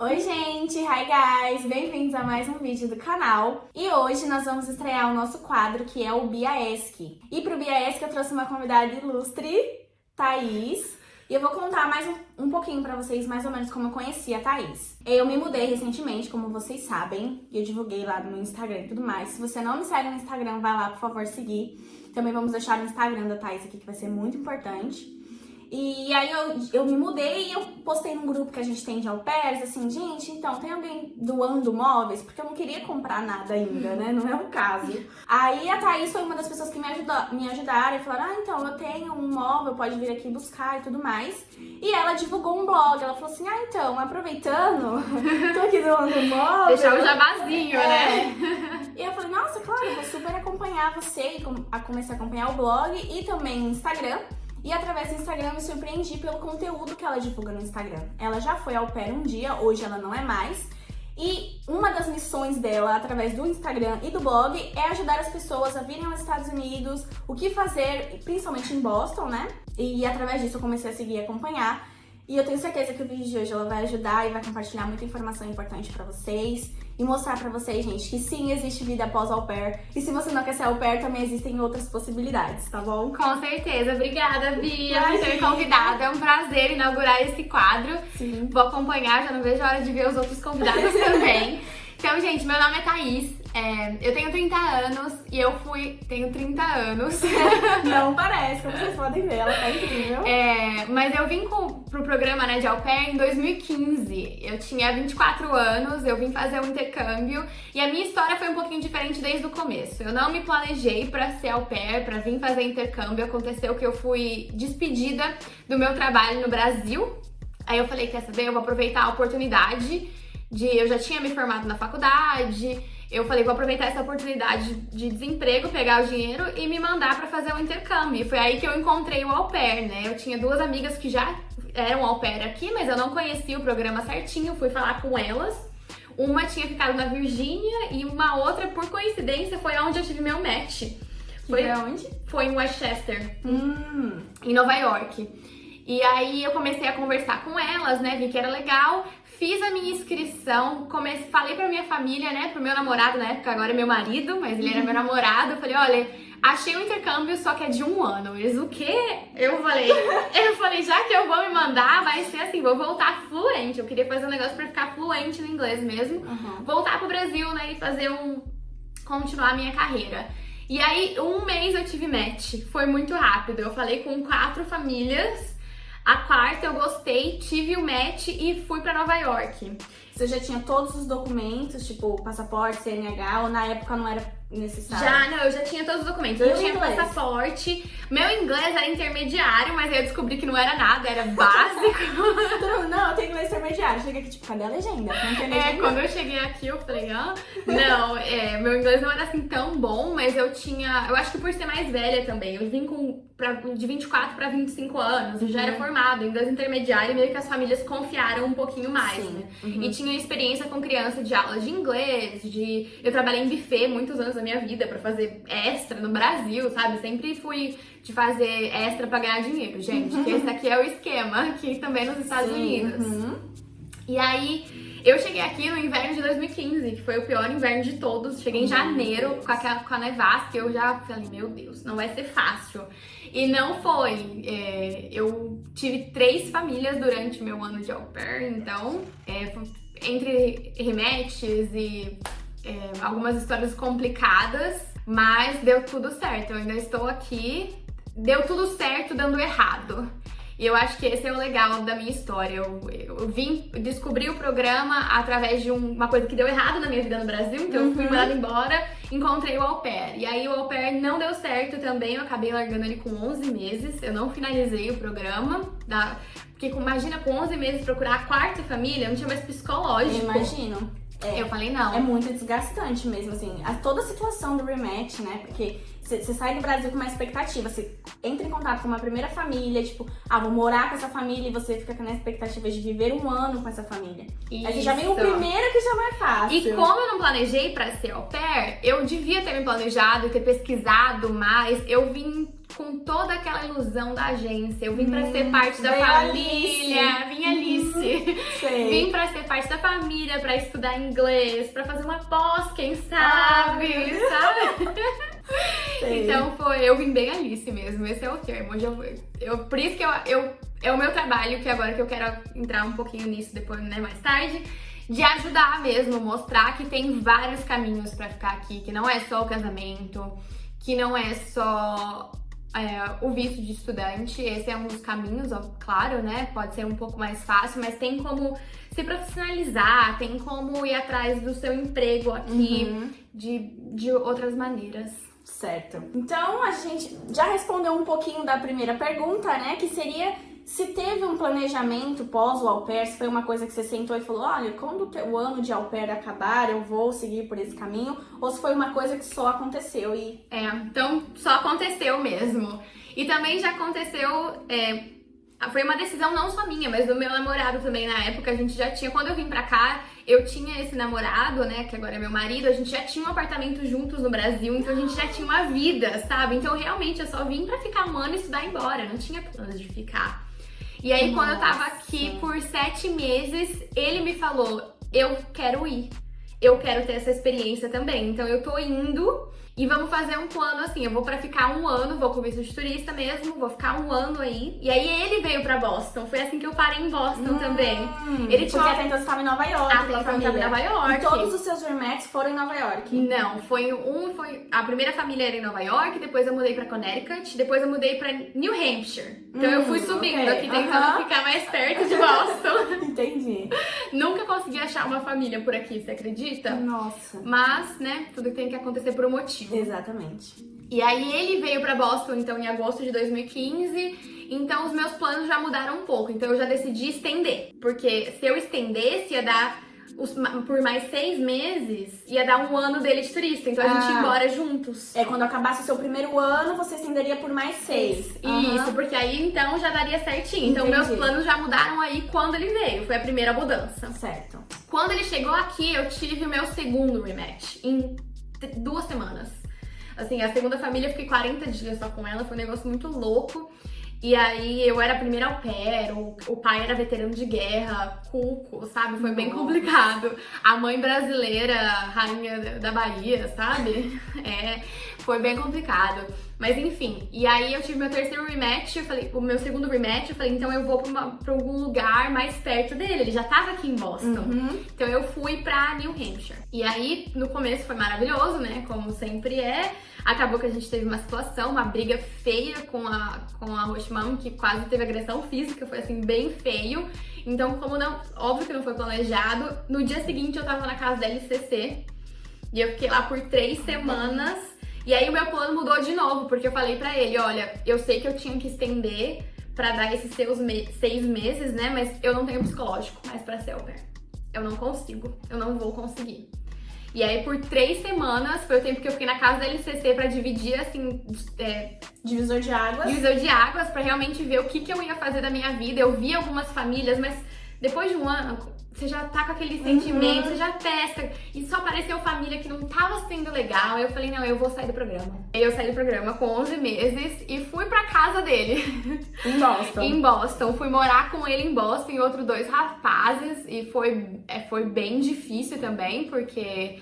Oi gente, hi guys, bem-vindos a mais um vídeo do canal. E hoje nós vamos estrear o nosso quadro que é o Biaesc. E pro Biaesc eu trouxe uma convidada ilustre, Thaís. E eu vou contar mais um pouquinho pra vocês, mais ou menos como eu conheci a Thaís. Eu me mudei recentemente, como vocês sabem, e eu divulguei lá no Instagram e tudo mais. Se você não me segue no Instagram, vai lá, por favor, seguir. Também vamos deixar o Instagram da Thaís aqui, que vai ser muito importante. E aí eu me mudei e eu postei num grupo que a gente tem de au pairs, assim, gente, então, tem alguém doando móveis? Porque eu não queria comprar nada ainda, né? Não é o caso. Aí a Thaís foi uma das pessoas que me ajudaram e falaram, então, eu tenho um móvel, pode vir aqui buscar e tudo mais. E ela divulgou um blog, ela falou assim, então, aproveitando, tô aqui doando um móvel. Deixar o jabazinho, né? E eu falei, nossa, claro, eu vou super acompanhar você e comecei a acompanhar o blog e também o Instagram. E através do Instagram eu me surpreendi pelo conteúdo que ela divulga no Instagram. Ela já foi au pair um dia, hoje ela não é mais. E uma das missões dela, através do Instagram e do blog, é ajudar as pessoas a virem aos Estados Unidos, o que fazer, principalmente em Boston, né? E através disso eu comecei a seguir e acompanhar. E eu tenho certeza que o vídeo de hoje ela vai ajudar e vai compartilhar muita informação importante pra vocês. E mostrar pra vocês, gente, que sim, existe vida após au pair. E se você não quer ser au pair, também existem outras possibilidades, tá bom? Com certeza. Obrigada, Bia, por ter me convidado. É um prazer inaugurar esse quadro. Sim. Vou acompanhar, já não vejo a hora de ver os outros convidados também. Então, gente, meu nome é Thaís. Eu tenho 30 anos e tenho 30 anos. Não parece, como vocês podem ver, ela tá incrível. Mas eu vim pro programa, né, de au pair em 2015. Eu tinha 24 anos, eu vim fazer um intercâmbio e a minha história foi um pouquinho diferente desde o começo. Eu não me planejei pra ser au pair, pra vir fazer intercâmbio. Aconteceu que eu fui despedida do meu trabalho no Brasil. Aí eu falei, quer saber, eu vou aproveitar a oportunidade eu já tinha me formado na faculdade. Eu falei, vou aproveitar essa oportunidade de desemprego, pegar o dinheiro e me mandar pra fazer um intercâmbio. E foi aí que eu encontrei o au pair, né? Eu tinha duas amigas que já eram au pair aqui, mas eu não conhecia o programa certinho, fui falar com elas. Uma tinha ficado na Virgínia e uma outra, por coincidência, foi onde eu tive meu match. Foi aonde? Foi em Westchester, em Nova York. E aí eu comecei a conversar com elas, né? Vi que era legal. Fiz a minha inscrição, falei pra minha família, né, pro meu namorado, na época agora é meu marido, mas ele era meu namorado. Eu falei, olha, achei um intercâmbio, só que é de 1 ano. Eles, o quê? Eu falei, já que eu vou me mandar, vai ser assim, vou voltar fluente. Eu queria fazer um negócio pra ficar fluente no inglês mesmo. Voltar pro Brasil, né, e continuar a minha carreira. E aí, 1 mês eu tive match, foi muito rápido. Eu falei com 4 famílias. A 4ª eu gostei, tive o match e fui pra Nova York. Você já tinha todos os documentos, tipo passaporte, CNH, ou na época não era necessário? Eu já tinha todos os documentos. Eu tinha passaporte. Meu inglês era intermediário, mas aí eu descobri que não era nada, era básico. Não, eu tenho inglês intermediário. Chega aqui, tipo, cadê a legenda? Não tem legenda. Quando eu cheguei aqui, eu falei, não, meu inglês não era assim tão bom, mas eu acho que por ser mais velha também, eu vim de 24 para 25 anos, eu já era formada em inglês intermediário e meio que as famílias confiaram um pouquinho mais, né? E tinha experiência com criança de aulas de inglês, eu trabalhei em buffet muitos anos da minha vida pra fazer extra no Brasil, sabe? Sempre fui de fazer extra pra ganhar dinheiro, gente, que esse aqui é o esquema aqui também nos Estados Unidos. E aí, eu cheguei aqui no inverno de 2015, que foi o pior inverno de todos. Cheguei em janeiro com a nevasca, eu já falei, meu Deus, não vai ser fácil. E não foi. Eu tive 3 famílias durante o meu ano de au pair, então, entre rematches e algumas histórias complicadas, mas deu tudo certo. Eu ainda estou aqui, deu tudo certo dando errado. E eu acho que esse é o legal da minha história. Eu vim descobrir o programa através de uma coisa que deu errado na minha vida no Brasil, então eu fui mandada embora, encontrei o au pair. E aí o au pair não deu certo também, eu acabei largando ele com 11 meses, eu não finalizei o programa, porque imagina com 11 meses procurar a 4ª família, não tinha mais psicológico. Eu imagino. Eu falei, não. É muito desgastante mesmo, assim, toda a situação do rematch, né? Porque você sai do Brasil com uma expectativa, você entra em contato com uma primeira família, tipo, vou morar com essa família, e você fica na expectativa de viver 1 ano com essa família. Isso. Aí você já vem o primeiro que já não é fácil. E como eu não planejei pra ser au pair, eu devia ter me planejado, ter pesquisado mais, eu vim com toda aquela ilusão da agência, eu vim pra ser parte da família, vim Alice. Sei. Vim pra ser parte da família, pra estudar inglês, pra fazer uma pós, quem sabe, sabe? Sei. Então eu vim bem Alice mesmo, esse é o termo. Por isso que é o meu trabalho, que agora que eu quero entrar um pouquinho nisso depois, né, mais tarde, de ajudar mesmo, mostrar que tem vários caminhos pra ficar aqui, que não é só o casamento, que não é só o visto de estudante. Esse é um dos caminhos, ó, claro, né? Pode ser um pouco mais fácil, mas tem como se profissionalizar, tem como ir atrás do seu emprego aqui de outras maneiras. Certo. Então, a gente já respondeu um pouquinho da primeira pergunta, né? Que seria se teve um planejamento pós o au pair, se foi uma coisa que você sentou e falou, olha, quando o ano de au pair acabar, eu vou seguir por esse caminho, ou se foi uma coisa que só aconteceu e... Então só aconteceu mesmo. E também já aconteceu, foi uma decisão não só minha, mas do meu namorado também na época. A gente já tinha, quando eu vim pra cá, eu tinha esse namorado, né, que agora é meu marido, a gente já tinha um apartamento juntos no Brasil, então a gente já tinha uma vida, sabe? Então realmente eu só vim pra ficar um ano e estudar e ir embora, não tinha planos de ficar. E aí, quando eu tava aqui por 7 meses, ele me falou, eu quero ir, eu quero ter essa experiência também. Então eu tô indo e vamos fazer um plano assim, eu vou pra ficar um ano, vou com visto de turista mesmo, vou ficar um ano aí. E aí ele veio pra Boston, foi assim que eu parei em Boston também. Ele Porque até então você estava em Nova York, até então eu tava em Nova York. E todos os seus roommates foram em Nova York? Não, a primeira família era em Nova York, depois eu mudei pra Connecticut, depois eu mudei pra New Hampshire. Então eu fui subindo aqui, tentando ficar mais perto de Boston. Entendi. Nunca consegui achar uma família por aqui, você acredita? Nossa. Mas, né, tudo tem que acontecer por um motivo. Exatamente. E aí ele veio pra Boston, então, em agosto de 2015, então os meus planos já mudaram um pouco, então eu já decidi estender, porque se eu estendesse ia dar, por mais 6 meses, ia dar um ano dele de turista, então a gente ia embora juntos. Quando acabasse o seu primeiro ano, você estenderia por mais 6. Isso, porque aí então já daria certinho. Então meus planos já mudaram aí quando ele veio, foi a primeira mudança. Certo. Quando ele chegou aqui, eu tive o meu segundo rematch, em 2 semanas. Assim, a segunda família, eu fiquei 40 dias só com ela, foi um negócio muito louco. E aí eu era a primeira au pair, o pai era veterano de guerra, cuco, sabe? Foi bem complicado. A mãe brasileira, rainha da Bahia, sabe? Foi bem complicado. Mas enfim, e aí eu tive meu terceiro rematch, o meu segundo rematch, eu falei, então eu vou pra algum lugar mais perto dele. Ele já tava aqui em Boston. Então eu fui pra New Hampshire. E aí, no começo foi maravilhoso, né? Como sempre é. Acabou que a gente teve uma situação, uma briga feia com a host mom, que quase teve agressão física, foi assim, bem feio. Então, óbvio que não foi planejado, no dia seguinte eu tava na casa da LCC e eu fiquei lá por 3 semanas. E aí o meu plano mudou de novo, porque eu falei pra ele, olha, eu sei que eu tinha que estender pra dar esses 6 meses, né, mas eu não tenho psicológico mais pra ser au pair. Eu não consigo, eu não vou conseguir. E aí, por 3 semanas, foi o tempo que eu fiquei na casa da LCC pra dividir, assim... Divisor de águas. Divisor de águas, pra realmente ver o que eu ia fazer da minha vida. Eu vi algumas famílias, mas depois de um ano, você já tá com aquele sentimento, você já testa. E só apareceu família que não tava sendo legal. Eu falei, não, eu vou sair do programa. Aí eu saí do programa com 11 meses e fui pra casa dele. Em Boston. Em Boston. Fui morar com ele em Boston e outros 2 rapazes. E foi bem difícil também, porque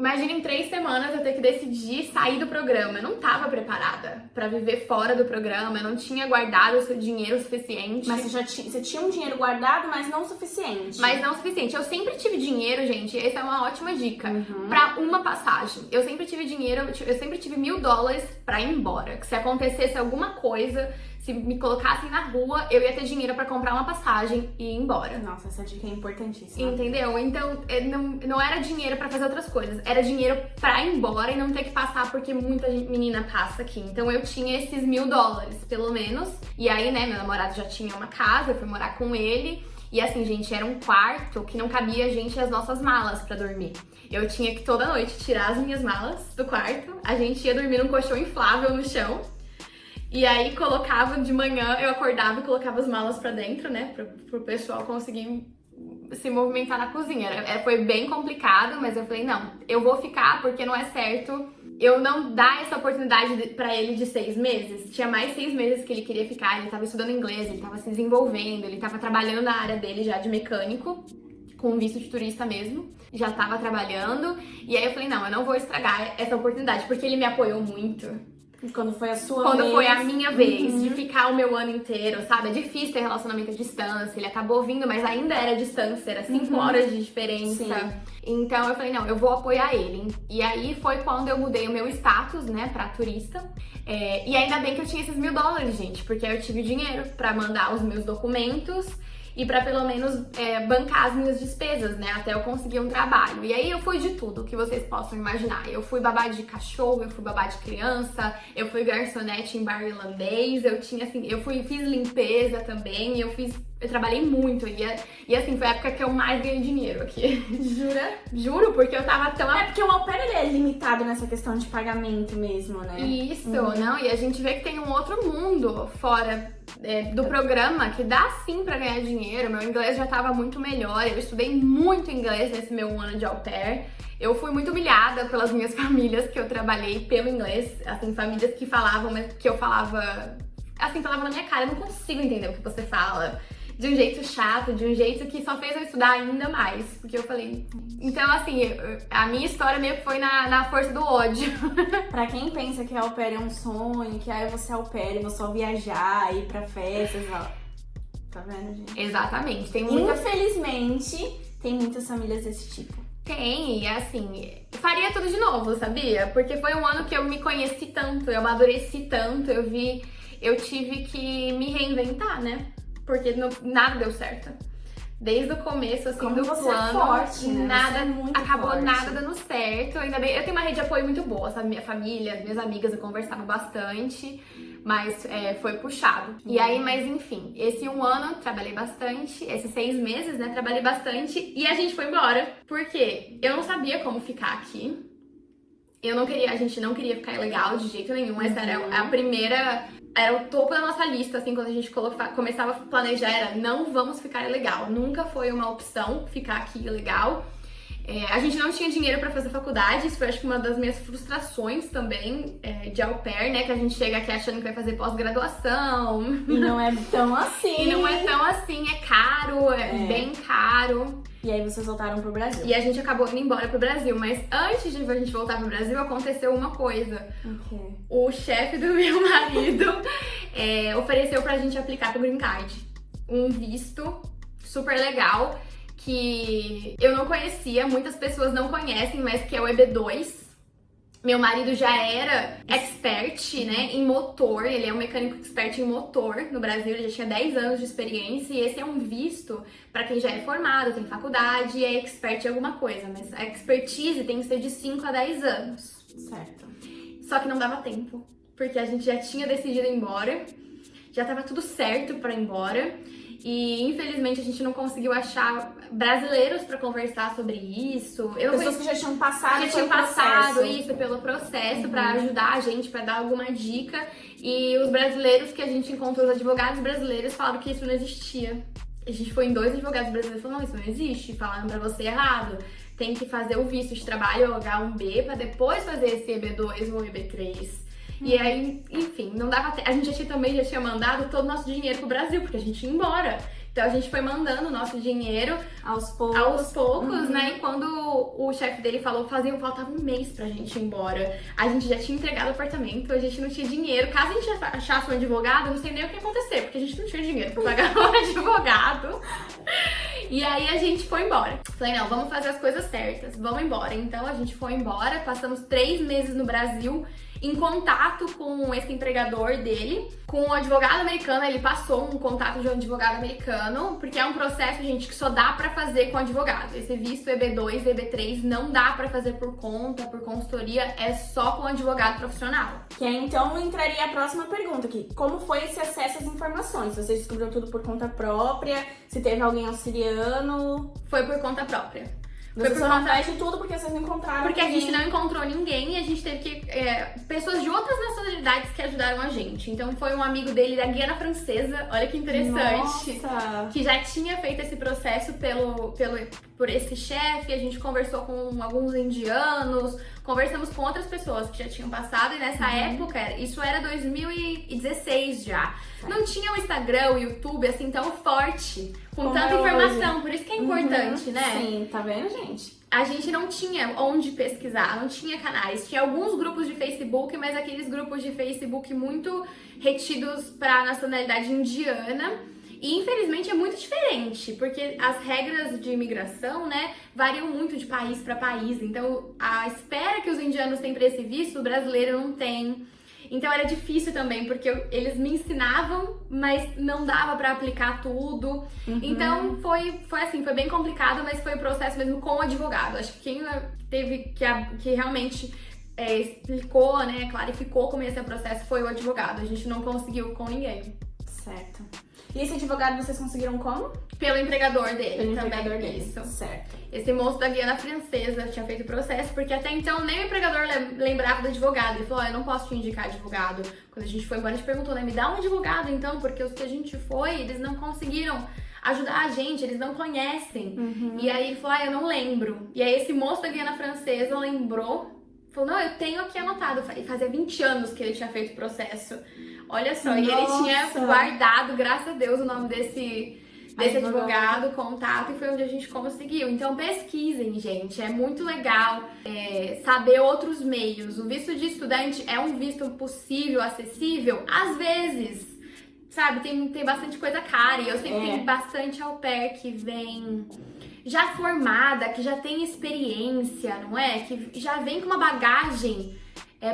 Imagina em 3 semanas eu ter que decidir sair do programa. Eu não tava preparada pra viver fora do programa, eu não tinha guardado o seu dinheiro suficiente. Mas você tinha um dinheiro guardado, mas não suficiente. Mas não suficiente. Eu sempre tive dinheiro, gente, essa é uma ótima dica, pra uma passagem. Eu sempre tive dinheiro, eu sempre tive $1000 pra ir embora. Que se acontecesse alguma coisa, se me colocassem na rua, eu ia ter dinheiro pra comprar uma passagem e ir embora. Nossa, essa dica é importantíssima. Entendeu? Então, não era dinheiro pra fazer outras coisas. Era dinheiro pra ir embora e não ter que passar porque muita menina passa aqui. Então, eu tinha esses $1000, pelo menos. E aí, né, meu namorado já tinha uma casa, eu fui morar com ele. E assim, gente, era um quarto que não cabia a gente e as nossas malas pra dormir. Eu tinha que toda noite tirar as minhas malas do quarto. A gente ia dormir num colchão inflável no chão. E aí colocava de manhã, eu acordava e colocava as malas pra dentro, né? Pro pessoal conseguir se movimentar na cozinha. Foi bem complicado, mas eu falei, não, eu vou ficar porque não é certo eu não dar essa oportunidade pra ele de 6 meses. Tinha mais 6 meses que ele queria ficar, ele tava estudando inglês, ele tava se desenvolvendo, ele tava trabalhando na área dele já de mecânico, com visto de turista mesmo, já tava trabalhando. E aí eu falei, não, eu não vou estragar essa oportunidade, porque ele me apoiou muito. Quando foi a sua Quando vez. foi a minha vez de ficar o meu ano inteiro, sabe? É difícil ter relacionamento à distância. Ele acabou vindo, mas ainda era distância, era 5 horas de diferença. Sim. Então eu falei, não, eu vou apoiar ele. E aí foi quando eu mudei o meu status, né, pra turista. E ainda bem que eu tinha esses $1.000, gente, porque aí eu tive dinheiro pra mandar os meus documentos e pra pelo menos bancar as minhas despesas, né, até eu conseguir um trabalho. E aí eu fui de tudo que vocês possam imaginar. Eu fui babá de cachorro, eu fui babá de criança, eu fui garçonete em bar irlandês, eu tinha assim, fiz limpeza também, eu trabalhei muito e assim, foi a época que eu mais ganhei dinheiro aqui. Jura? Juro, porque eu tava tão... É porque o au pair, ele é limitado nessa questão de pagamento mesmo, né? Isso, não, e a gente vê que tem um outro mundo fora do programa que dá sim pra ganhar dinheiro. Meu inglês já tava muito melhor, eu estudei muito inglês nesse meu ano de au pair. Eu fui muito humilhada pelas minhas famílias que eu trabalhei pelo inglês, assim, famílias que falavam, mas que eu falava, assim, falava na minha cara, eu não consigo entender o que você fala. De um jeito chato, de um jeito que só fez eu estudar ainda mais. Porque eu falei... Então, assim, a minha história meio que foi na força do ódio. Pra quem pensa que au pair é um sonho, que aí você é au pair e vou só viajar, ir pra festas, ó. Tá vendo, gente? Exatamente. Tem muita... Infelizmente, tem muitas famílias desse tipo. Tem, e assim, faria tudo de novo, sabia? Porque foi um ano que eu me conheci tanto, eu amadureci tanto, eu tive que me reinventar, né? Porque nada deu certo. Desde o começo, assim, Como do você plano, é forte, né? nada, Você é muito acabou forte. nada dando certo. Ainda bem, eu tenho uma rede de apoio muito boa, sabe? Minha família, minhas amigas, eu conversava bastante, mas foi puxado. E aí, mas enfim, esse um ano trabalhei bastante, esses 6 meses, né, trabalhei bastante e a gente foi embora. Por quê? Eu não sabia como ficar aqui. A gente não queria ficar ilegal de jeito nenhum, essa era a primeira... Era o topo da nossa lista, assim, quando a gente começava a planejar, era não vamos ficar ilegal. Nunca foi uma opção ficar aqui ilegal. A gente não tinha dinheiro pra fazer faculdade, isso foi acho que uma das minhas frustrações também de au pair, né? Que a gente chega aqui achando que vai fazer pós-graduação. E não é tão assim. E não é tão assim, é caro, é bem caro. E aí vocês voltaram pro Brasil. E a gente acabou indo embora pro Brasil, mas antes de a gente voltar pro Brasil, aconteceu uma coisa. Ok. O chefe do meu marido ofereceu pra gente aplicar pro Green Card. Um visto super legal que eu não conhecia, muitas pessoas não conhecem, mas que é o EB2. Meu marido já era expert, né, em motor, ele é um mecânico expert em motor no Brasil, ele já tinha 10 anos de experiência e esse é um visto pra quem já é formado, tem faculdade e é expert em alguma coisa, mas a expertise tem que ser de 5 a 10 anos. Certo. Só que não dava tempo, porque a gente já tinha decidido ir embora, já tava tudo certo pra ir embora. E infelizmente a gente não conseguiu achar brasileiros pra conversar sobre isso. Pessoas que já tinham passado isso pelo processo pra ajudar a gente, pra dar alguma dica. E os brasileiros que a gente encontrou, os advogados brasileiros, falaram que isso não existia. A gente foi em 2 advogados brasileiros e falou, não, isso não existe, falaram pra você errado. Tem que fazer o visto de trabalho, o H1B, pra depois fazer esse EB2 ou EB3. E aí, enfim, não dava a gente já tinha mandado todo o nosso dinheiro pro Brasil, porque a gente ia embora. Então a gente foi mandando o nosso dinheiro aos poucos, né? E quando o chefe dele falou, faltava um mês pra gente ir embora. A gente já tinha entregado o apartamento, a gente não tinha dinheiro. Caso a gente achasse um advogado, eu não sei nem o que ia acontecer, porque a gente não tinha dinheiro pra pagar um advogado. E aí a gente foi embora. Falei, não, vamos fazer as coisas certas, vamos embora. Então a gente foi embora, passamos 3 meses no Brasil, em contato com esse empregador dele, com o advogado americano. Ele passou um contato de um advogado americano, porque é um processo, gente, que só dá pra fazer com advogado. Esse visto EB2, EB3 não dá pra fazer por conta, por consultoria, é só com advogado profissional. Que aí, então entraria a próxima pergunta aqui. Como foi esse acesso às informações? Você descobriu tudo por conta própria? Se teve alguém auxiliando? Foi por conta própria. Vocês foram atrás de tudo porque vocês não encontraram Porque ninguém. a gente não encontrou ninguém e a gente teve que... pessoas de outras nacionalidades que ajudaram a gente. Então foi um amigo dele da Guiana Francesa, olha que interessante. Nossa. Que já tinha feito esse processo por esse chefe, a gente conversou com alguns indianos, conversamos com outras pessoas que já tinham passado, e nessa época, isso era 2016 já. Não tinha o Instagram, o YouTube, assim, tão forte, com Como tanta é informação, hoje. por isso que é importante, né? Sim, tá vendo, gente? A gente não tinha onde pesquisar, não tinha canais. Tinha alguns grupos de Facebook, mas aqueles grupos de Facebook muito retidos para a nacionalidade indiana. E infelizmente é muito diferente, porque as regras de imigração, né, variam muito de país para país. Então, a espera que os indianos têm para esse visto, o brasileiro não tem. Então era difícil também, porque eles me ensinavam, mas não dava pra aplicar tudo. Então foi assim, foi bem complicado, mas foi o processo mesmo com o advogado. Acho que quem teve que realmente explicou, né, clarificou como ia ser o processo foi o advogado. A gente não conseguiu com ninguém. Certo. E esse advogado vocês conseguiram como? Pelo empregador dele Pelo também. empregador dele. Isso. Certo. Esse moço da Guiana Francesa tinha feito o processo, porque até então nem o empregador lembrava do advogado. Ele falou, eu não posso te indicar advogado. Quando a gente foi embora, a gente perguntou, né, me dá um advogado então, porque os que a gente foi, eles não conseguiram ajudar a gente, eles não conhecem. E aí ele falou, eu não lembro. E aí esse moço da Guiana Francesa lembrou, falou, não, eu tenho aqui anotado. Fazia 20 anos que ele tinha feito o processo. Olha só, e ele tinha guardado, graças a Deus, o nome desse advogado, contato, e foi onde a gente conseguiu. Então pesquisem, gente, é muito legal saber outros meios. O visto de estudante é um visto possível, acessível? Às vezes, sabe, tem bastante coisa cara, e eu sempre tenho bastante au pair que vem já formada, que já tem experiência, não é? Que já vem com uma bagagem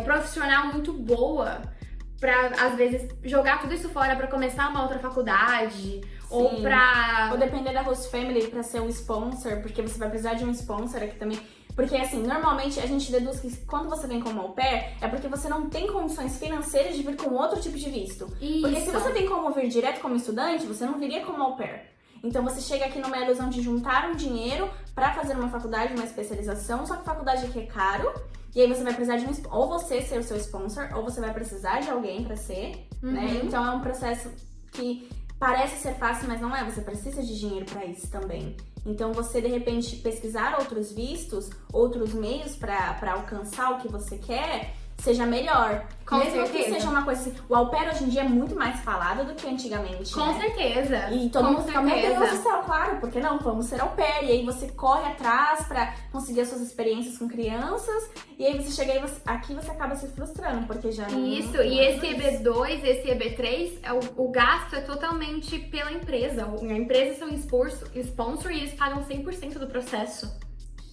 profissional muito boa, pra, às vezes, jogar tudo isso fora pra começar uma outra faculdade. Ou pra... Ou depender da host family pra ser um sponsor, porque você vai precisar de um sponsor aqui também. Porque, assim, normalmente a gente deduz que quando você vem como au pair, é porque você não tem condições financeiras de vir com outro tipo de visto. Isso. Porque se você tem como vir direto como estudante, você não viria como au pair. Então você chega aqui numa ilusão de juntar um dinheiro pra fazer uma faculdade, uma especialização, só que faculdade aqui é caro. E aí você vai precisar de ou você ser o seu sponsor, ou você vai precisar de alguém pra ser, né? Então é um processo que parece ser fácil, mas não é. Você precisa de dinheiro pra isso também. Então você, de repente, pesquisar outros vistos, outros meios pra alcançar o que você quer, seja melhor. Com Mesmo certeza. que seja uma coisa assim, o au pair hoje em dia é muito mais falado do que antigamente, Com né? certeza. E todo mundo fica, meu certeza. Deus do céu, claro, porque não? Vamos ser au pair. E aí você corre atrás pra conseguir as suas experiências com crianças. E aí você chega aí, aqui você acaba se frustrando, porque já não... Isso, e esse EB2, esse EB3, o gasto é totalmente pela empresa. A empresa são sponsor e eles pagam 100% do processo.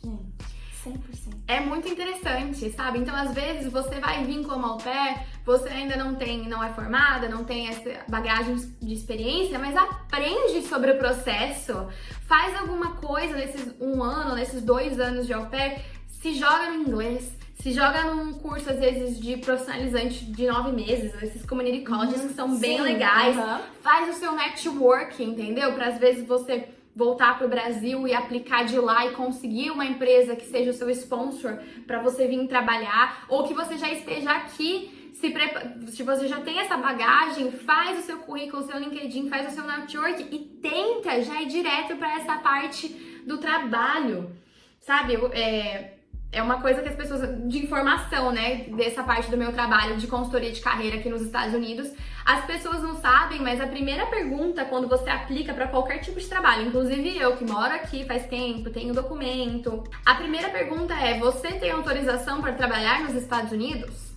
Gente, 100%. É muito interessante, sabe? Então, às vezes, você vai vir como au pair, você ainda não é formada, não tem essa bagagem de experiência, mas aprende sobre o processo, faz alguma coisa nesses 1 ano, nesses 2 anos de au pair, se joga no inglês, se joga num curso, às vezes, de profissionalizante de 9 meses, esses community colleges que são bem legais, faz o seu networking, entendeu? Pra, às vezes, você voltar pro Brasil e aplicar de lá e conseguir uma empresa que seja o seu sponsor para você vir trabalhar, ou que você já esteja aqui, se você já tem essa bagagem, faz o seu currículo, o seu LinkedIn, faz o seu network e tenta já ir direto para essa parte do trabalho, sabe? É uma coisa que as pessoas, de informação, né, dessa parte do meu trabalho de consultoria de carreira aqui nos Estados Unidos, as pessoas não sabem, mas a primeira pergunta quando você aplica para qualquer tipo de trabalho, inclusive eu que moro aqui faz tempo, tenho documento, a primeira pergunta é, você tem autorização para trabalhar nos Estados Unidos?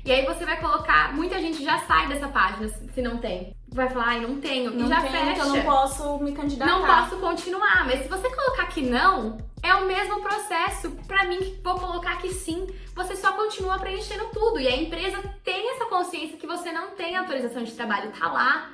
E aí você vai colocar, muita gente já sai dessa página se não tem. Vai falar, ai, não tenho, e já fecha. Então não posso me candidatar. Não posso continuar, mas se você colocar que não, é o mesmo processo. Pra mim, que vou colocar que sim, você só continua preenchendo tudo. E a empresa tem essa consciência que você não tem autorização de trabalho, tá lá.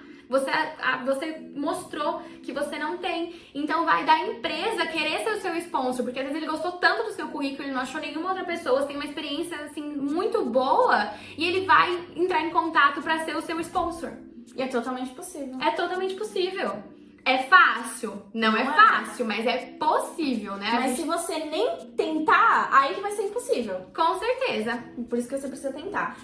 Você mostrou que você não tem. Então vai da empresa querer ser o seu sponsor, porque às vezes ele gostou tanto do seu currículo, ele não achou nenhuma outra pessoa, você tem uma experiência assim muito boa, e ele vai entrar em contato pra ser o seu sponsor. E é totalmente possível. É totalmente possível. É fácil? Não é fácil, mas é possível, né? Mas se você nem tentar, aí que vai ser impossível. Com certeza. Por isso que você precisa tentar.